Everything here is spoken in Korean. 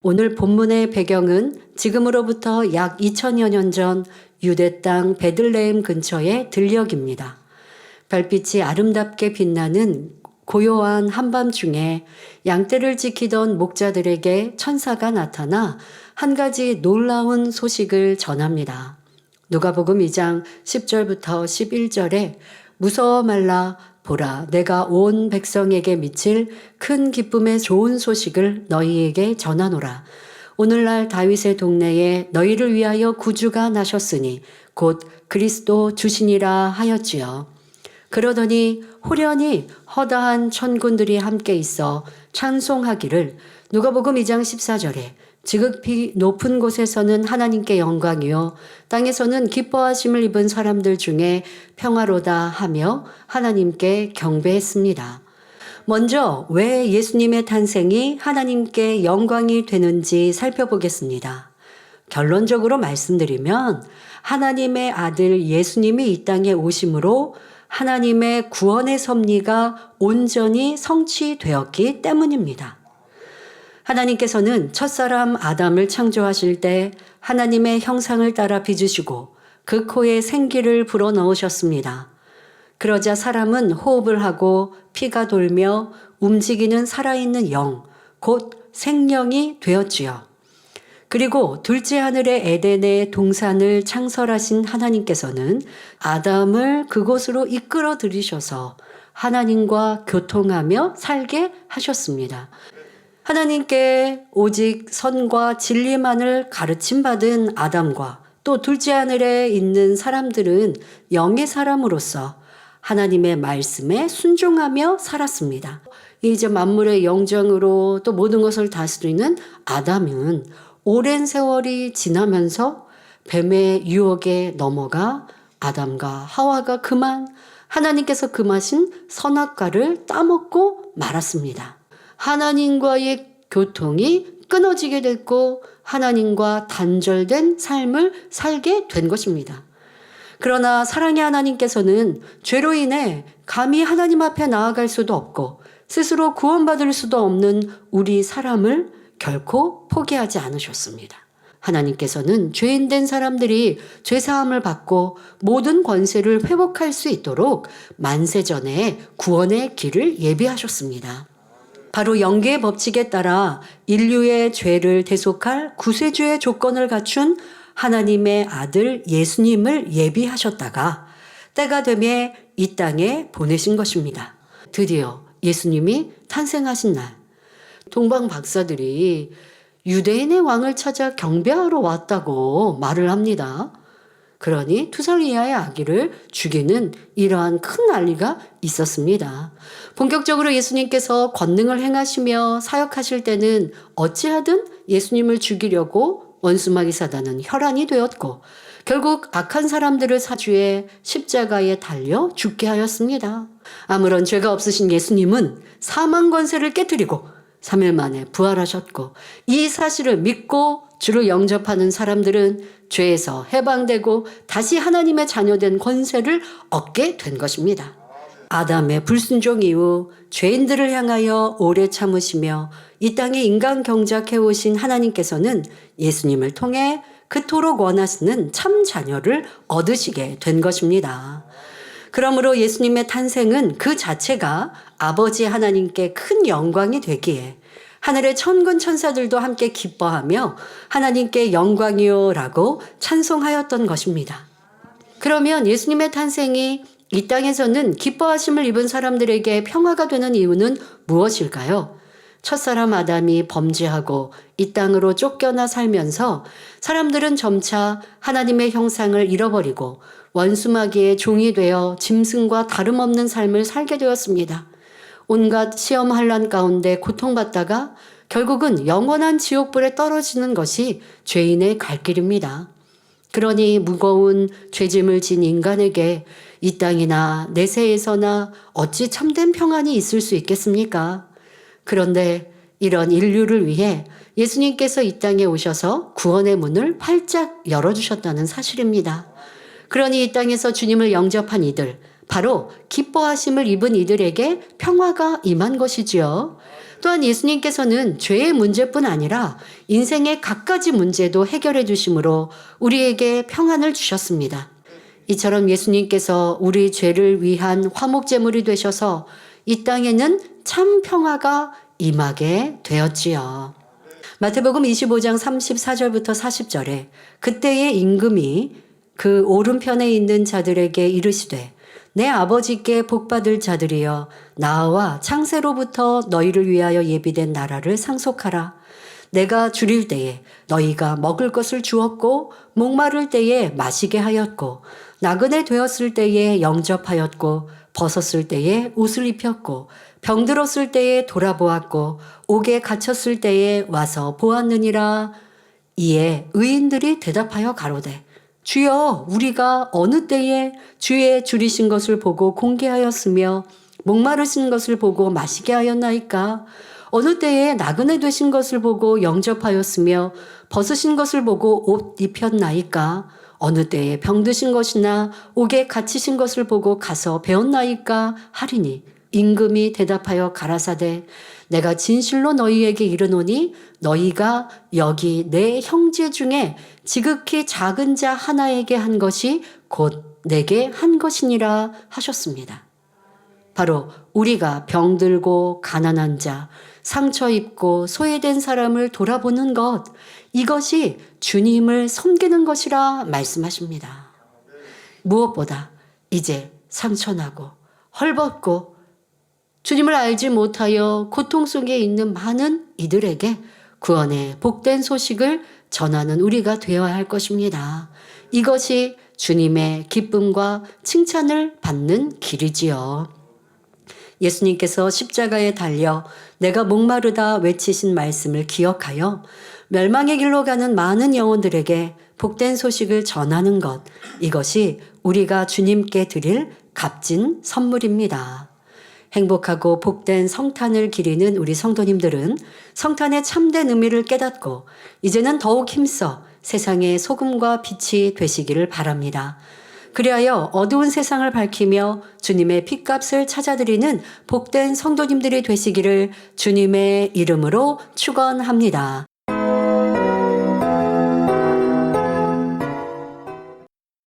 오늘 본문의 배경은 지금으로부터 약 2000여 년 전 유대 땅 베들레헴 근처의 들녘입니다. 별빛이 아름답게 빛나는 고요한 한밤중에 양떼를 지키던 목자들에게 천사가 나타나 한 가지 놀라운 소식을 전합니다. 누가복음 2장 10절부터 11절에 무서워 말라 보라 내가 온 백성에게 미칠 큰 기쁨의 좋은 소식을 너희에게 전하노라. 오늘날 다윗의 동네에 너희를 위하여 구주가 나셨으니 곧 그리스도 주시니라 하였지요. 그러더니 호련히 허다한 천군들이 함께 있어 찬송하기를 누가복음 2장 14절에 지극히 높은 곳에서는 하나님께 영광이요 땅에서는 기뻐하심을 입은 사람들 중에 평화로다 하며 하나님께 경배했습니다. 먼저 왜 예수님의 탄생이 하나님께 영광이 되는지 살펴보겠습니다. 결론적으로 말씀드리면 하나님의 아들 예수님이 이 땅에 오심으로 하나님의 구원의 섭리가 온전히 성취되었기 때문입니다. 하나님께서는 첫사람 아담을 창조하실 때 하나님의 형상을 따라 빚으시고 그 코에 생기를 불어넣으셨습니다. 그러자 사람은 호흡을 하고 피가 돌며 움직이는 살아있는 영, 곧 생명이 되었지요. 그리고 둘째 하늘의 에덴의 동산을 창설하신 하나님께서는 아담을 그곳으로 이끌어 들이셔서 하나님과 교통하며 살게 하셨습니다. 하나님께 오직 선과 진리만을 가르침받은 아담과 또 둘째 하늘에 있는 사람들은 영의 사람으로서 하나님의 말씀에 순종하며 살았습니다. 이제 만물의 영장으로 또 모든 것을 다스리는 아담은 오랜 세월이 지나면서 뱀의 유혹에 넘어가 아담과 하와가 그만 하나님께서 금하신 선악과를 따먹고 말았습니다. 하나님과의 교통이 끊어지게 됐고 하나님과 단절된 삶을 살게 된 것입니다. 그러나 사랑의 하나님께서는 죄로 인해 감히 하나님 앞에 나아갈 수도 없고 스스로 구원받을 수도 없는 우리 사람을 결코 포기하지 않으셨습니다. 하나님께서는 죄인된 사람들이 죄사함을 받고 모든 권세를 회복할 수 있도록 만세전에 구원의 길을 예비하셨습니다. 바로 영계의 법칙에 따라 인류의 죄를 대속할 구세주의 조건을 갖춘 하나님의 아들 예수님을 예비하셨다가 때가 되매 이 땅에 보내신 것입니다. 드디어 예수님이 탄생하신 날, 동방 박사들이 유대인의 왕을 찾아 경배하러 왔다고 말을 합니다. 그러니 투살리아의 아기를 죽이는 이러한 큰 난리가 있었습니다. 본격적으로 예수님께서 권능을 행하시며 사역하실 때는 어찌하든 예수님을 죽이려고 원수마귀 사단은 혈안이 되었고 결국 악한 사람들을 사주해 십자가에 달려 죽게 하였습니다. 아무런 죄가 없으신 예수님은 사망 권세를 깨뜨리고 3일 만에 부활하셨고 이 사실을 믿고 주를 영접하는 사람들은 죄에서 해방되고 다시 하나님의 자녀된 권세를 얻게 된 것입니다. 아담의 불순종 이후 죄인들을 향하여 오래 참으시며 이 땅에 인간 경작해 오신 하나님께서는 예수님을 통해 그토록 원하시는 참 자녀를 얻으시게 된 것입니다. 그러므로 예수님의 탄생은 그 자체가 아버지 하나님께 큰 영광이 되기에 하늘의 천군 천사들도 함께 기뻐하며 하나님께 영광이요라고 찬송하였던 것입니다. 그러면 예수님의 탄생이 이 땅에서는 기뻐하심을 입은 사람들에게 평화가 되는 이유는 무엇일까요? 첫사람 아담이 범죄하고 이 땅으로 쫓겨나 살면서 사람들은 점차 하나님의 형상을 잃어버리고 원수마귀의 종이 되어 짐승과 다름없는 삶을 살게 되었습니다. 온갖 시험 환난 가운데 고통받다가 결국은 영원한 지옥불에 떨어지는 것이 죄인의 갈 길입니다. 그러니 무거운 죄짐을 진 인간에게 이 땅이나 내세에서나 어찌 참된 평안이 있을 수 있겠습니까? 그런데 이런 인류를 위해 예수님께서 이 땅에 오셔서 구원의 문을 활짝 열어주셨다는 사실입니다. 그러니 이 땅에서 주님을 영접한 이들, 바로 기뻐하심을 입은 이들에게 평화가 임한 것이지요. 또한 예수님께서는 죄의 문제뿐 아니라 인생의 갖가지 문제도 해결해 주심으로 우리에게 평안을 주셨습니다. 이처럼 예수님께서 우리 죄를 위한 화목제물이 되셔서 이 땅에는 참 평화가 임하게 되었지요. 마태복음 25장 34절부터 40절에 그때의 임금이 그 오른편에 있는 자들에게 이르시되 내 아버지께 복받을 자들이여 나와 창세로부터 너희를 위하여 예비된 나라를 상속하라. 내가 줄일 때에 너희가 먹을 것을 주었고 목마를 때에 마시게 하였고 나그네 되었을 때에 영접하였고 벗었을 때에 옷을 입혔고 병들었을 때에 돌아보았고 옥에 갇혔을 때에 와서 보았느니라. 이에 의인들이 대답하여 가로되 주여 우리가 어느 때에 주의 줄이신 것을 보고 공개하였으며 목마르신 것을 보고 마시게 하였나이까? 어느 때에 나그네 되신 것을 보고 영접하였으며 벗으신 것을 보고 옷 입혔나이까? 어느 때에 병드신 것이나 옥에 갇히신 것을 보고 가서 배웠나이까? 하리니 임금이 대답하여 가라사대 내가 진실로 너희에게 이르노니 너희가 여기 내 형제 중에 지극히 작은 자 하나에게 한 것이 곧 내게 한 것이니라 하셨습니다. 바로 우리가 병들고 가난한 자, 상처 입고 소외된 사람을 돌아보는 것, 이것이 주님을 섬기는 것이라 말씀하십니다. 무엇보다 이제 상처나고 헐벗고 주님을 알지 못하여 고통 속에 있는 많은 이들에게 구원의 복된 소식을 전하는 우리가 되어야 할 것입니다. 이것이 주님의 기쁨과 칭찬을 받는 길이지요. 예수님께서 십자가에 달려 내가 목마르다 외치신 말씀을 기억하여 멸망의 길로 가는 많은 영혼들에게 복된 소식을 전하는 것, 이것이 우리가 주님께 드릴 값진 선물입니다. 행복하고 복된 성탄을 기리는 우리 성도님들은 성탄의 참된 의미를 깨닫고 이제는 더욱 힘써 세상의 소금과 빛이 되시기를 바랍니다. 그리하여 어두운 세상을 밝히며 주님의 핏값을 찾아드리는 복된 성도님들이 되시기를 주님의 이름으로 축원합니다.